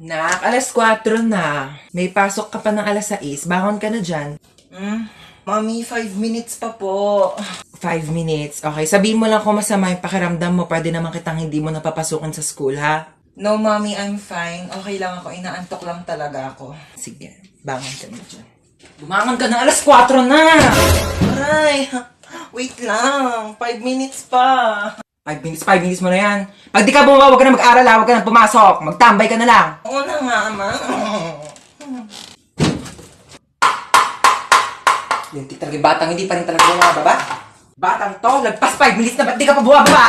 Nak, alas 4 na. May pasok ka pa ng alas 6. Bangon ka na dyan. Mami, 5 minutes pa po. 5 minutes. Okay, sabihin mo lang kung masama yung pakiramdam mo. Pwede naman kitang hindi mo napapasukan sa school, ha? No, Mami, I'm fine. Okay lang ako. Inaantok lang talaga ako. Sige, bangon ka na dyan. Bumangon ka na, alas 4 na! Aray, wait lang. 5 minutes pa. 5 minutes mo na yan. Pag di ka bumaba, huwag ka na mag-aral, ha? Huwag ka na pumasok. Magtambay ka na lang. Oo na nga, Ma. Yung talaga yung batang hindi pa rin talaga bumababa. Batang to, lagpas 5 minutes na, ba't di ka pa bumababa?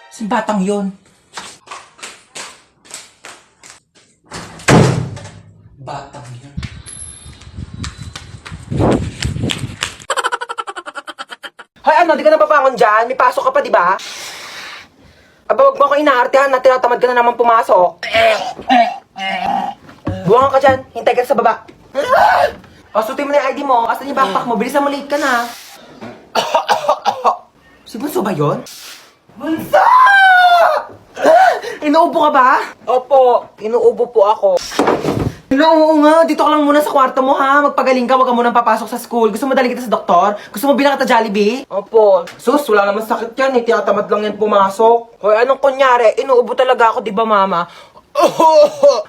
Saan batang yun? Batang yun. Hoy, ano, di ka na babangon dyan? May pasok ka pa, di ba? Aba, wag mo ako inaartehan na tinatamad ka na naman pumasok. Buwangan ka dyan, hintay ka sa baba. O, sutin mo na yung ID mo, asan yung backpack mo, bilisan mo, late ka na. Si Bunso ba yun? Bunso! Inuubo ka ba? Opo, inuubo po ako. Oo nga, dito ka lang muna sa kwarto mo ha. Magpagaling ka, wag ka munang papasok sa school. Gusto mo daling kita sa doktor? Gusto mo bilang kita Jollibee? Opo. Sus, wala naman sakit yan. Tinatamad lang yan pumasok. Hoy, anong kunyari? Inuubo talaga ako, di ba mama?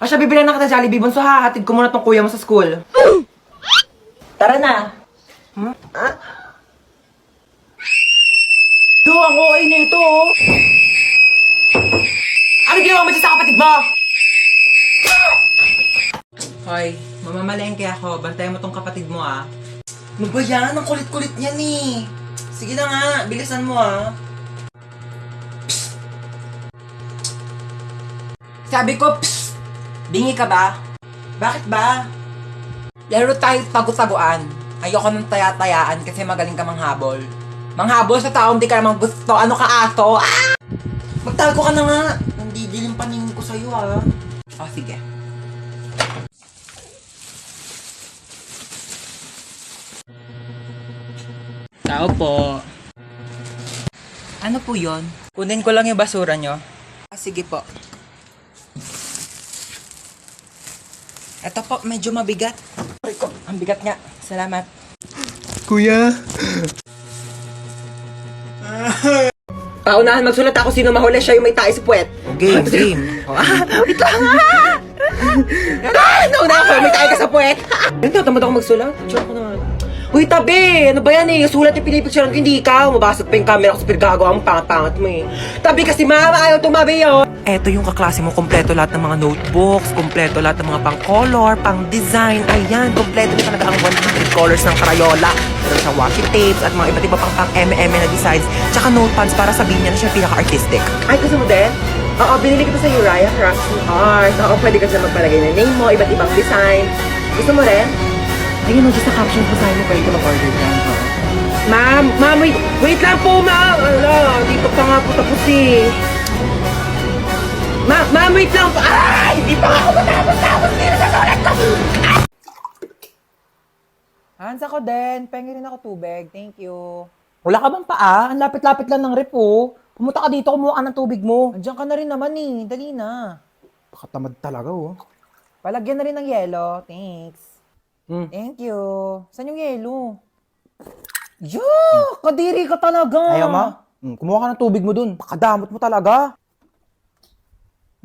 Asya, bibilang na kita Jollibee. Bunso ha, hatid ko muna tong kuya mo sa school. Tara na. Do, ang okay na ito, oh. Ano ginawa mo dyan sa kapatid mo? Hoy, mamamalengke ako. Bantayan mo tong kapatid mo, ah. Ano ba yan? Ang kulit-kulit niyan eh. Sige na nga, bilisan mo ah. Sabi ko, psst! Bingi ka ba? Bakit ba? Laro tayo tago-taguan. Ayoko ng taya-tayaan kasi magaling ka manghabol. Manghabol sa taong di ka naman gusto. Ano ka, aso? Ah! Magtago ka na nga. Nandidilim paningin ko sa'yo ah. O, sige. Tao po. Ano po yon? Kunin ko lang yung basura nyo. Ah, sige po. Ito po, medyo mabigat. Aray ko, ang bigat nga. Salamat. Kuya. Paunahan magsulat ako sino mahuli, siya yung may tae sa puwet. Game, game. Wait lang. Nauna ako, may tae ka sa puwet. Tamad ako magsulat. Tsura ko naman. Uy, tabi! Ano ba yan eh? Sulat yung pinipicturean ko, hindi ikaw. Mabasag pa yung camera ko sa pinagagawa mo, pangat-pangat mo eh. Tabi kasi mama, ayaw tumabi yun. Eto yung kaklase mo, kompleto lahat ng mga notebooks, kompleto lahat ng mga pang-color, pang-design. Ayan, kompleto na talaga ang 100 colors ng Crayola. Meron siyang washi tapes at mga iba't iba pang MM na designs. Tsaka notepads para sabihin niya na siya pinaka-artistic. Ay, gusto mo din? Oo, binili kita sa Uriah Crafts and Art. Oo, pwede ka siya magpalagay ng name mo, iba't ibang design. Gusto mo rin? Ayun, just sa caption ko sa'yo mo, pwede ka mag-order dyan. Ma'am, wait lang po, ma'am. Ala, dito pa nga po tapos eh. Ma'am, wait lang po. Ay, hindi pa ako matapos dito sa sulat ko. Hans, ako din. Pengi rin ako tubig. Thank you. Wala ka bang paa? Ang lapit-lapit lang ng rep, oh. Pumunta ka dito, kumuha ka ng tubig mo. Andiyan ka na rin naman, eh. Dali na. Pakatamad talaga, oh. Palagyan na rin ng yelo. Thanks. Thank you. Saan yung yelo? Kadiri ka talaga. Ayaw mo? Kumuha ka ng tubig mo dun. Pakadamot mo talaga.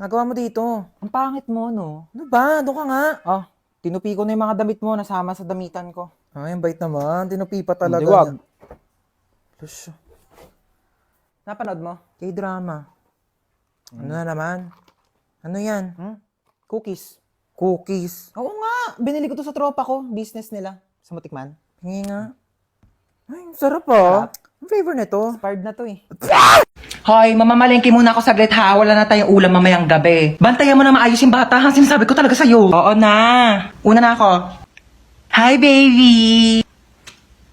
Nagawa mo dito. Ang pangit mo, no? Ano ba? Doon ka nga. Ah, tinupi ko na yung mga damit mo. Nasama sa damitan ko. Ay, ang bait naman. Tinupi pa talaga. Hindi, wag. Plus, Napanood mo? K-drama. Ano na naman? Ano yan? Cookies. Cookies. Oo nga. Binili ko to sa tropa ko. Business nila. Sa Mutikman. Hingi nga. Ay, sarap ah. Ang flavor nito. Expired na to eh. Hoy, mamamalengke muna ako saglit ha. Wala na tayong ulam mamayang gabi. Bantayan mo na maayos yung bata ha. Sinasabi ko talaga sa'yo. Oo na. Una na ako. Hi, baby.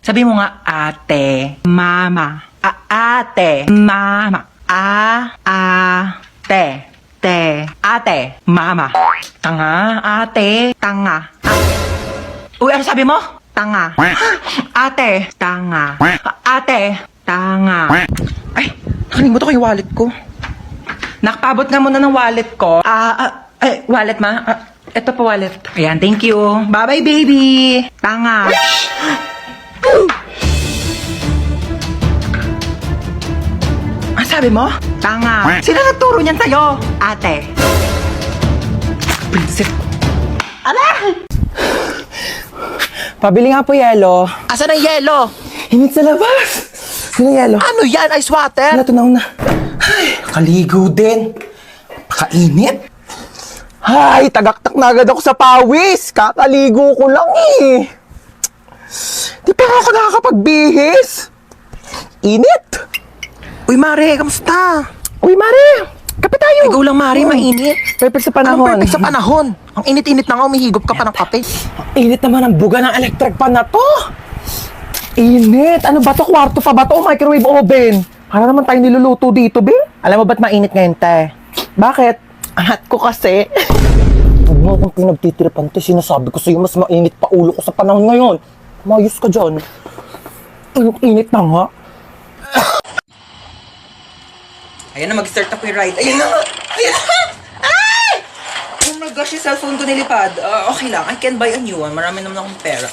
Sabi mo nga, ate, mama. Ate, mama. Ate. Ate, mama. Tanga, ate, tanga. Uy, ano sabi mo? Tanga. Ate, tanga. Ate, tanga. Ay, nakalimutan ko yung wallet ko. Nakapabot nga muna ng wallet ko. Ay, wallet ma. Ito po wallet. Ayan, thank you. Bye-bye, baby. Tanga. Ang sabi mo? Tanga. Sino nagturo niyan sa'yo? Ate. Prinsip. Ala! Pabili nga po yelo. Asan ang yelo? Hinit sa labas. Sino yelo? Ano yan? Ice water? Wala, tunaw na. Ay, kaligo din. Kainit. Ay, tagaktak na agad ako sa pawis. Kakaligo ko lang eh. Di pa ako nakakapagbihis. Init. Uy, Mare, kamusta? Uy, Mare. Kape tayo. Ikaw lang, Mare, mainit. Perfect sa Anong panahon. perfect sa panahon? Ang init-init na nga, umihigop ka pa ng kape. Init naman ang buga ng electric pan na to. Init. Ano ba to? Kwarto pa ba to? Microwave oven. Para naman tayo niluluto dito, be. Alam mo ba't mainit ngayon, te? Bakit? Angat ko kasi. Huwag mo akong pinagtitiripan, te. Sinasabi ko sa'yo, mas mainit pa ulo ko sa panahon ngayon. Mayos ka dyan. Init na nga. Ayan na, mag-start na po yung ride. Ayan na! Ayan na! Ay! Oh my gosh, yung cellphone ko nilipad. Okay lang, I can buy a new one. Marami naman akong pera.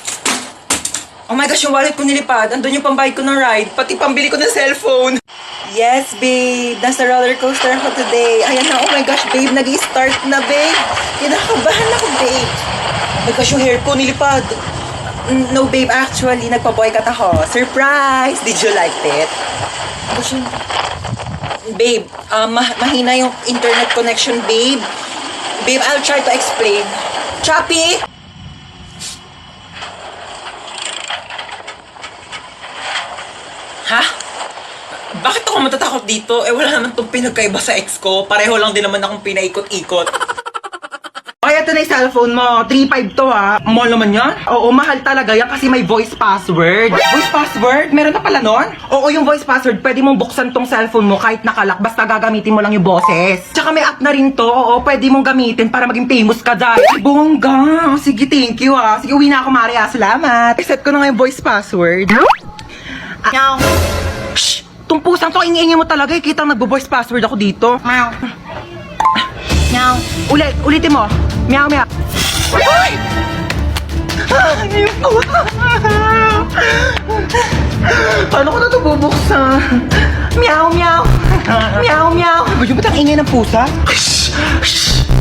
Oh my gosh, yung wallet ko nilipad. Andun yung pambayad ko ng ride. Pati pambili ko ng cellphone. Yes, babe. Nasa roller coaster ako today. Ayan na, oh my gosh, babe. Nag-start na, babe. Kinakabahan ako, babe. Oh my gosh, yung hair ko nilipad. No, babe. Actually, nagpa-boycott ako. Surprise! Did you like it? Gosh, babe, mahina yung internet connection, babe. Babe, I'll try to explain. Choppy! Ha? Bakit ako matatakot dito? Wala naman itong pinagkaiba sa ex ko. Pareho lang din naman akong pinaikot-ikot. Ay, ito na yung cellphone mo. 3.5 to ha. Mahal naman yan? Oo, mahal talaga yan kasi may voice password. Voice password? Meron na pala nun? Oo, yung voice password, pwede mong buksan tong cellphone mo kahit nakalak. Basta gagamitin mo lang yung boses. Tsaka may app na rin to. Oo, pwede mong gamitin para maging famous ka dyan. Bongga. Sige, thank you ha. Sige, uwi na ako, Maria. Salamat. Set ko na nga yung voice password. Meow. Shh! Tumpusan to, ingay mo talaga eh. Kitang nagbo-voice password ako dito. Meow. Meow. Ulitin mo. Meow, meow. Ay! Ay, yung puta! Paano ko na ito bubuksan? Meow, meow. Meow, meow. Ba't ang ingay ng pusa?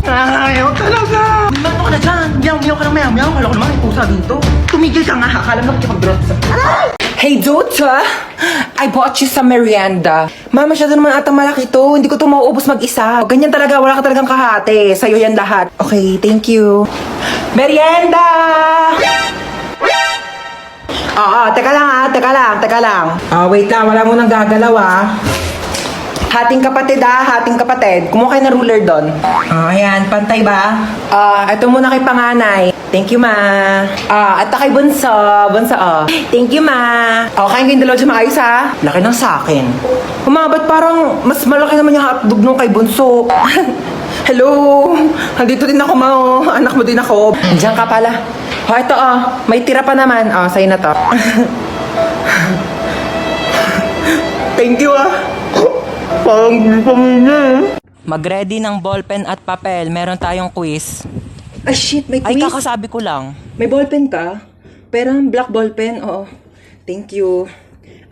Ayaw talaga. Ano ka na dyan? Meow, meow ka ng meow, meow. Kala ko naman may pusa dito. Tumigil ka nga. Akala mo nakikipag-drop sa... Hey, Dota! I bought you some merienda. Ma, masyado naman atang malaki to. Hindi ko to mauubos mag-isa. Ganyan talaga, wala ka talagang kahate. Sa'yo yan lahat. Okay, thank you. Merienda! Teka lang. Wait lang, wala mo nang gagalaw Hating kapatid hating kapatid. Kumuha kayo ng ruler doon. Ayan, pantay ba? Ito muna kay panganay. Thank you, ma. At kay bunso. Thank you, ma. Kain kayong dalawa dyan maayos, ha? Laki ng sakin. Ba't parang mas malaki naman yung hotdog nung kay bunso? Hello? Nandito din ako, ma. Anak mo din ako. Diyan ka pala. Ito, may tira pa naman. Sa'yo na to. Thank you, Parang Mag-ready ng ballpen at papel. Meron tayong quiz. Ay, shit, may Ay, quiz. kakasabi ko lang. May ballpen ka? Pero black ballpen, oo. Thank you.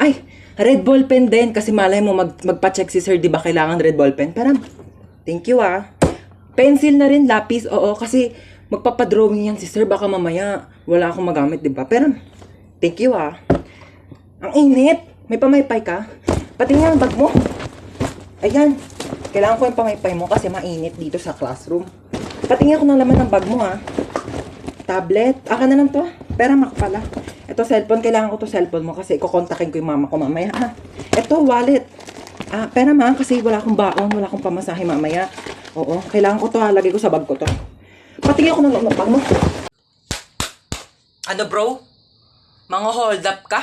Ay, red ballpen din kasi malay mo magpa-check si sir, di ba kailangan red ballpen? Pero, thank you Pencil na rin, lapis, oo. Kasi magpapadrawing yan si sir, baka mamaya wala akong magamit, di ba? Pero, thank you Ang init. May pamaypay ka? Patingin ang bag mo. Ayan. Kailangan ko yung pamaypay mo kasi mainit dito sa classroom. Patingin ako ng laman ng bag mo Tablet. Aka na lang to. Pera mak pala. Ito cellphone. Kailangan ko to cellphone mo kasi kukontakin ko yung mama ko mamaya. Ito wallet. Pera ma kasi wala akong baon. Wala akong pamasahe mamaya. Oo. Kailangan ko to Lagay ko sa bag ko to. Patingin ako ng laman ng bag mo. Ano, bro? Mga hold up ka?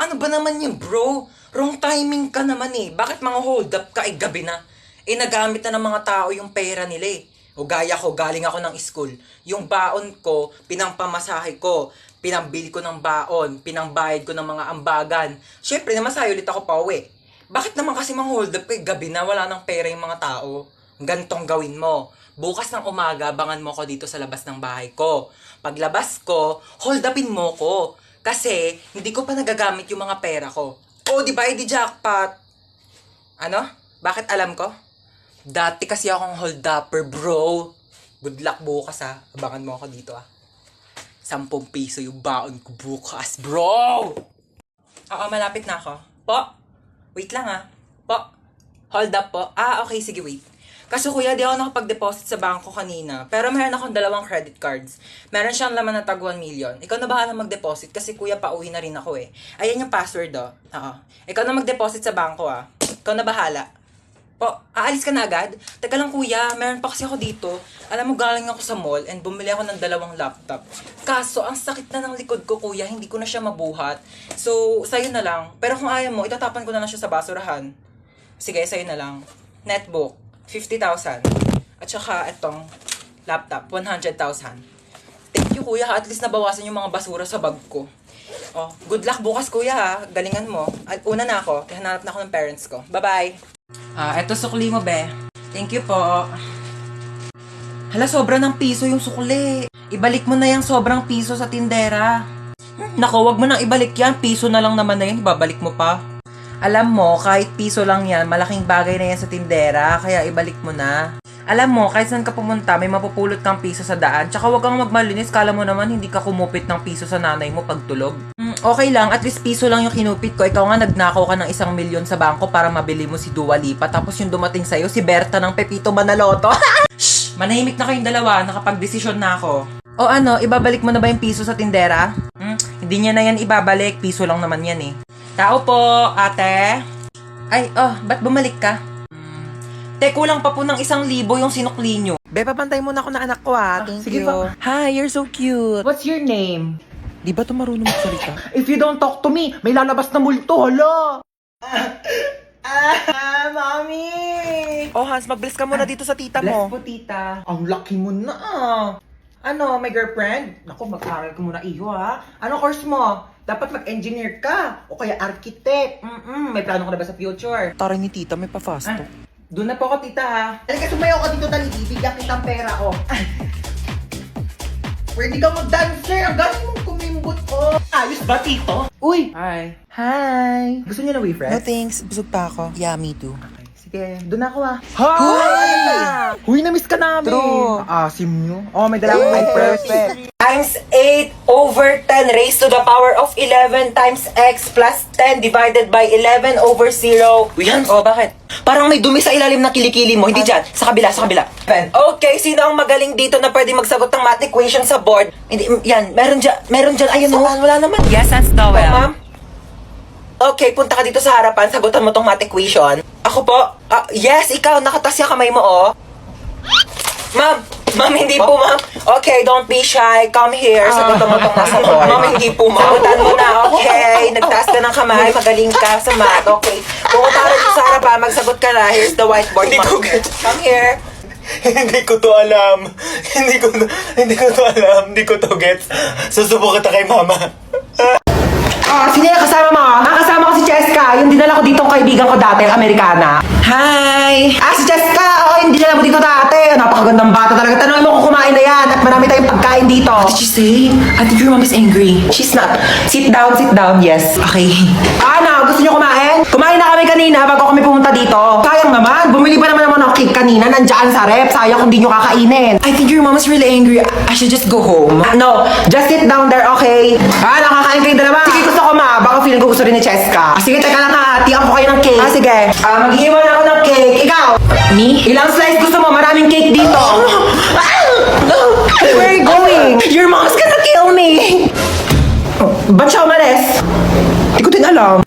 Ano ba naman yun, bro? Wrong timing ka naman Bakit mga hold up ka gabi na? Nagamit na ng mga tao yung pera nila O gaya ko, galing ako ng school. Yung baon ko, pinampamasahe ko. Pinambili ko ng baon. Pinangbayad ko ng mga ambagan. Siyempre, namasahe ulit ako pa uwi. Bakit naman kasi mga hold up gabi na wala ng pera yung mga tao? Gantong gawin mo. Bukas ng umaga, abangan mo ko dito sa labas ng bahay ko. Paglabas ko, hold upin mo ko. Kasi, hindi ko pa nagagamit yung mga pera ko. Oh, di ba, di jackpot? Ano? Bakit alam ko? Dati kasi akong hold upper, bro. Good luck bukas, ha. Abangan mo ako dito, ha. 10 piso yung baon ko bukas, bro! Oo, malapit na ako. Po? Wait lang, ha. Po? Hold up po? Ah, okay, sige, wait. Kaso kuya, di ako nakapag-deposit sa bangko kanina. Pero meron akong 2 credit cards. Meron siyang laman na tag 1 million. Ikaw na bahala mag-deposit kasi kuya, pauwi na rin ako eh. Ayan yung password, oh. Oo. Ikaw na mag-deposit sa bangko, ah. Ikaw na bahala. Po, aalis ka na agad? Teka lang kuya, meron pa kasi ako dito. Alam mo, galing ako sa mall and bumili ako ng 2 laptop. Kaso, ang sakit na ng likod ko kuya, hindi ko na siya mabuhat. So, sa'yo na lang. Pero kung ayaw mo, itatapan ko na lang siya sa basurahan. Sige, sa'yo na lang. Netbook, 50,000. At saka, itong laptop, 100,000. Thank you kuya, at least nabawasan yung mga basura sa bag ko. Oh, good luck bukas kuya ha. Galingan mo. At una na ako, hanap na ako ng parents ko. Bye-bye. Eto sukli mo, be. Thank you po. Hala, sobra ng piso yung sukli. Ibalik mo na yung sobrang piso sa tindera. Naku, wag mo nang ibalik yan. Piso na lang naman na yan. Ibabalik mo pa. Alam mo, kahit piso lang yan, malaking bagay na yan sa tindera. Kaya ibalik mo na. Alam mo, kahit saan ka pumunta, may mapupulot kang piso sa daan. Tsaka wag kang magmalinis. Kala mo naman, hindi ka kumupit ng piso sa nanay mo pagtulog. Okay lang, at least piso lang yung kinupit ko. Ikaw nga nagnakaw ka ng 1 milyon sa bangko para mabili mo si Dua Lipa. Tapos yung dumating sa'yo, si Berta ng Pepito Manaloto. Shh! Manahimik na kayong dalawa, nakapag-desisyon na ako. O ano, ibabalik mo na ba yung piso sa tindera? Hindi niya na yan ibabalik, piso lang naman yan eh. Tao po, ate. Ay, ba't bumalik ka? Te, kulang pa po ng 1,000 yung sinukli nyo. Be, papantay muna ako ng anak ko Thank sige you. pa. Hi, you're so cute. What's your name? Di ba ito marunong magsalita? If you don't talk to me, may lalabas na multo, hala! Mami! Oh, Hans, mag-bless ka muna dito sa tita Bless mo. po, tita. Ang lucky mo na Ano, may girlfriend? Naku, mag-aral ka muna iyo Ano course mo? Dapat mag-engineer ka o kaya architect. May plano ka na ba sa future? Taray ni tita, may pa-fast talk. Doon na po ako, tita ha. Halika, sumayaw ka dito, dali. Bibigyan kitang pera ko. Pwede kang mag-dancer. Ang galing mong kumimbot ko. Ayos ba, tito? Uy! Hi. Hi! Gusto niyo na No WeFriend? thanks, busog pa ako. Yeah, me too. Sige, doon na ako Hi! Huy, na-miss ka namin! True. Asim nyo. Oh, may dala akong Perfect. Times 8 over 10 raised to the power of 11 times x plus 10 divided by 11 over 0. Yan, bakit? Parang may dumi sa ilalim ng kilikili mo. Hindi dyan. Sa kabila, sa kabila. Okay, sino ang magaling dito na pwede magsagot ng math equation sa board? Hindi, yan. Meron dyan. Ayun, wala naman. Yes, that's the Oh, ma'am? Okay, punta ka dito sa harapan. Sagutan mo tong math equation. Ako po? Yes, ikaw. Nakatas yung kamay mo, oh. Ma'am, hindi po, ma'am. Okay, don't be shy. Come here. Sagutan mo tong nasa board. Ma'am, hindi po, ma'am. Sagutan mo na, okay. Nagtaas ka ng kamay. Magaling ka sa math, okay. Pumunta ka dito sa harapan. Magsagot ka na. Here's the whiteboard, ma'am. Come here. Hindi ko to alam. Hindi ko to alam. Hindi ko to gets. Susubukan kita kay mama. Sino yung kasama mo? Kasama ko si Cheska. Yung dinala ko ditong kaibigan ko dati, Amerikana. Hi! Si Cheska! Oo, yung dinala mo dito dati. Napakagandang bata talaga. Tanongin mo kung kumain na yan. At marami tayong pagkain dito. What did you say? I think your mom is angry. She's not. Sit down, yes. Okay. Ano, gusto niyo kumain? Kumain na kami kanina bago kami pumunta dito. Sayang naman, bumili pa naman ng cake kanina. Nandiyan sa rep. Sayang kung di niyo kakainin. I think your mom is really angry. I should just go home. No, just sit down there, okay? Nakakain kayo dalawa. Sige, gusto ko baka feeling ko gusto rin ni Cheska. Sige, teka lang ha. Tiyan ko kayo ng cake. Sige. Maghihiwa na ako ng cake. Ikaw? Me? Ilang slice gusto mo? Maraming cake dito. Where are you going? Your mom's gonna kill me. Ba't siya umalis? Hindi ko din alam.